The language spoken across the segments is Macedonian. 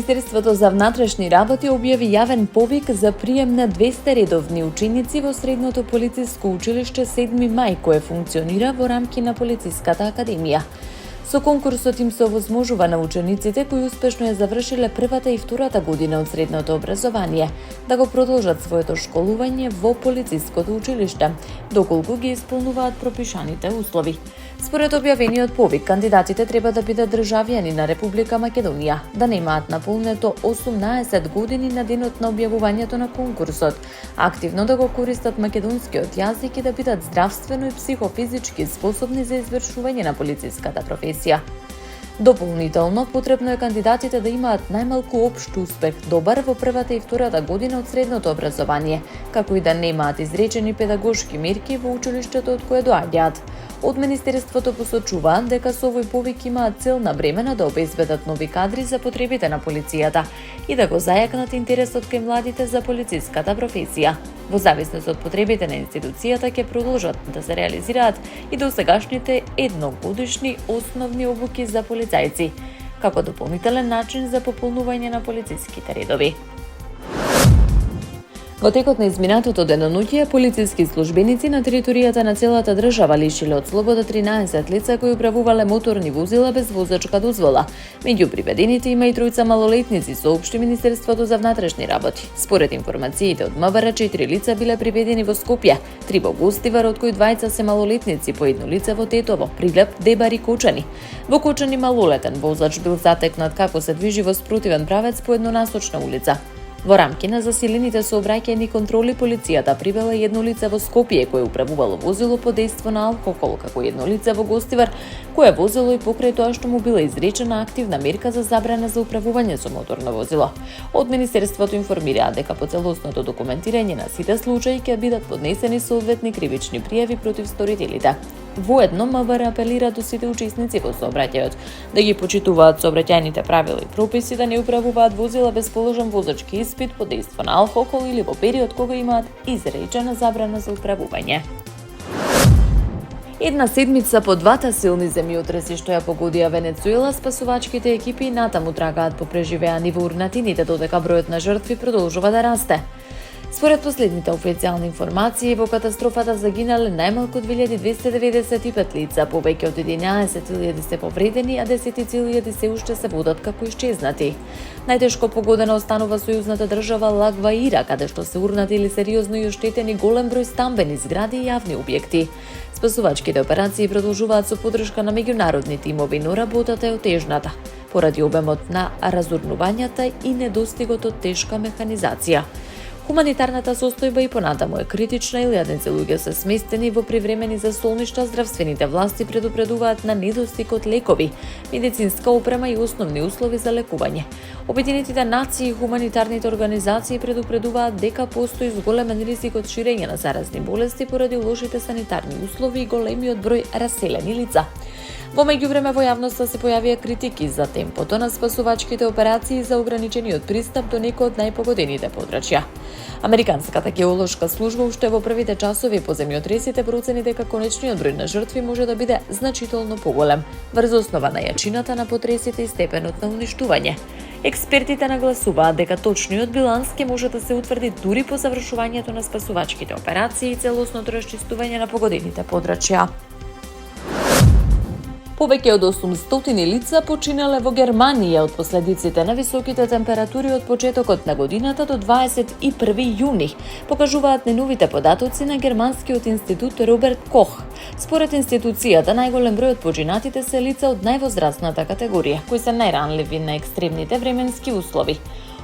Министерството за внатрешни работи објави јавен повик за прием на 200 редовни ученици во средното полициско училиште 7 мај, кое функционира во рамки на Полициската академија. Со конкурсот им се овозможува на учениците кои успешно ја завршиле првата и втората година од средното образование да го продолжат своето школување во полициското училиште, доколку ги исполнуваат пропишаните услови. Според објавениот повик, кандидатите треба да бидат државјани на Република Македонија, да немаат наполнето 18 години на денот на објавувањето на конкурсот, активно да го користат македонскиот јазик и да бидат здравствено и психофизички способни за извршување на полициската професија. Дополнително, потребно е кандидатите да имаат најмалку општ успех добар во првата и втората година од средното образование, како и да немаат изречени педагошки мерки во училиштето од кое доаѓаат. Од Министерството посочуваат дека со овој повик имаат цел навремено да обезбедат нови кадри за потребите на полицијата и да го зајакнат интересот кај младите за полициската професија. Во зависност од потребите на институцијата ќе продолжат да се реализираат и досегашните едногодишни основни обуки за полицајци, како дополнителен начин за пополнување на полициските редови. Во текот на изминатото деноноќе, полициски службеници на територијата на целата држава лишиле од слобода 13 лица кои управувале моторни возила без возачка дозвола. Меѓу приведените има и тројца малолетници, соопшти Министерството за внатрешни работи. Според информациите од МВР, 4 лица биле приведени во Скопје, 3 во Гостивар, од кои 2 се малолетници, по едно лице во Тетово, Прилеп, Дебар и Кочани. Во Кочани малолетен возач бил затекнат како се движи во спротивен правец по еднонасочна улица. Во рамки на засилените сообраќајни контроли, полицијата привела едно лице во Скопје кое управувало возило под дејство на алкохол, како едно лице во Гостивар кое возело и покрај тоа што му била изречена активна мерка за забрана за управување со моторно возило. Од Министерството информираат дека по целосното документирање на сите случаи ќе бидат поднесени соодветни кривични пријави против сторителите. Воедно МВР апелира до сите учесници во сообраќајот да ги почитуваат сообраќајните правила и прописи, да не управуваат возила без положен возачки испит под дејство на алкохол или во период кога имаат изречена забрана за управување. Една седмица по двата силни земјотреси што ја погодија Венецуела, спасувачките екипи натаму трагаат по преживеани во урнатините, додека бројот на жртви продолжува да расте. Според последните официјални информации, во катастрофата загинале најмалку 2295 лица, повеќе од 11.000 се повредени, а 10.000 се уште се водат како исчезнати. Најтешко погодена останува сојузната држава Ла Гваира, каде што се урнати или сериозно и оштетени голем број стамбени згради и јавни објекти. Спасувачките операции продолжуваат со поддршка на меѓународни тимови, но работата е отежната, поради обемот на разурнувањата и недостигот од тешка механизација. Хуманитарната состојба и понатаму е критична, илјадници луѓе се сместени во привремени застолништа, здравствените власти предупредуваат на недостиг од лекови, медицинска опрема и основни услови за лекување. Обединетите нации и хуманитарните организации предупредуваат дека постои зголемен ризик од ширење на заразни болести поради лошите санитарни услови и големиот број раселени лица. Во меѓувреме во јавноста се појавија критики за темпото на спасувачките операции за ограничениот пристап до некои од најпогодените подрачја. Американската геолошка служба уште во првите часови по земјотресите процени дека конечниот број на жртви може да биде значително поголем, врз основа на јачината на потресите и степенот на уништување. Експертите нагласуваат дека точниот биланс ќе може да се утврди дури по завршувањето на спасувачките операции и целосното расчистување на погодените подрачја. Повеќе од 800 лица починале во Германија од последиците на високите температури од почетокот на годината до 21 јуни, покажуваат најновите податоци на Германскиот институт Роберт Кох. Според институцијата, најголем број од починатите се лица од највозрастната категорија, кои се најранливи на екстремните временски услови.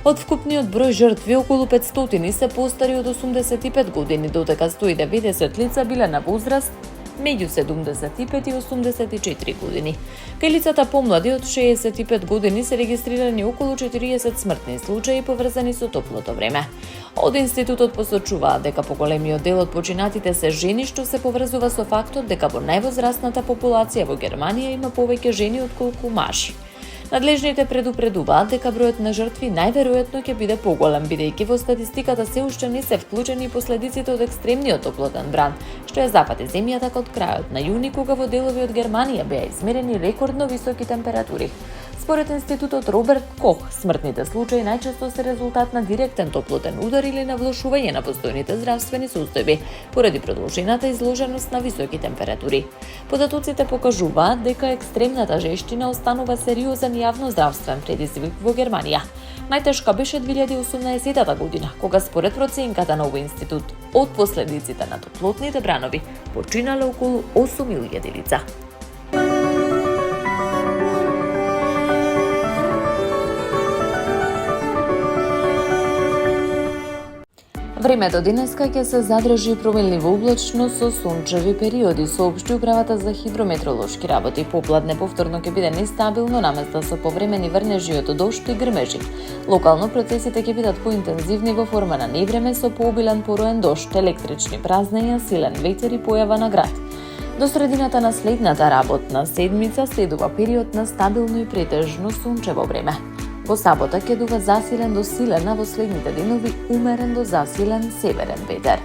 Од вкупниот број жртви, околу 500 се постари од 85 години, додека 190 лица биле на возраст меѓу 75 и 84 години. Кај лицата помлади од 65 години се регистрирани околу 40 смртни случаи поврзани со топлото време. Од институтот посочуваат дека поголемиот дел од починатите се жени, што се поврзува со фактот дека во највозрастната популација во Германија има повеќе жени отколку мажи. Надлежните предупредуваат дека бројот на жртви најверојатно ќе биде поголем, бидејќи во статистиката се уште не се вклучени последиците од екстремниот топлотен бран, што ја запати земјата од крајот на јуни, кога во делови од Германија беа измерени рекордно високи температури. Според институтот Роберт Кох, смртните случаи најчесто се резултат на директен топлотен удар или на влошување на постојните здравствени состојби поради продолжената изложеност на високи температури. Податоците покажуваат дека екстремната жештина останува сериозен јавноздравствен предизвик во Германија. Најтешка беше 2018 година, кога според проценката на овој институт од последиците на топлотните бранови починале околу 8.000 лица. Времето денеска ќе се задржи променливо облачно со сончеви периоди, соопшти управата за хидрометеоролошки работи. Попладне повторно ќе биде нестабилно, наместа со повремени врнежи од дожд и грмежи. Локално процесите ќе бидат поинтензивни во форма на невреме со пообилен пороен дожд, електрични празнења, силен ветер и појава на град. До средината на следната работна седмица следува период на стабилно и претежно сончево време. Во сабота ќе дува засилен до силен, а во следните денови умерен до засилен северен ветер.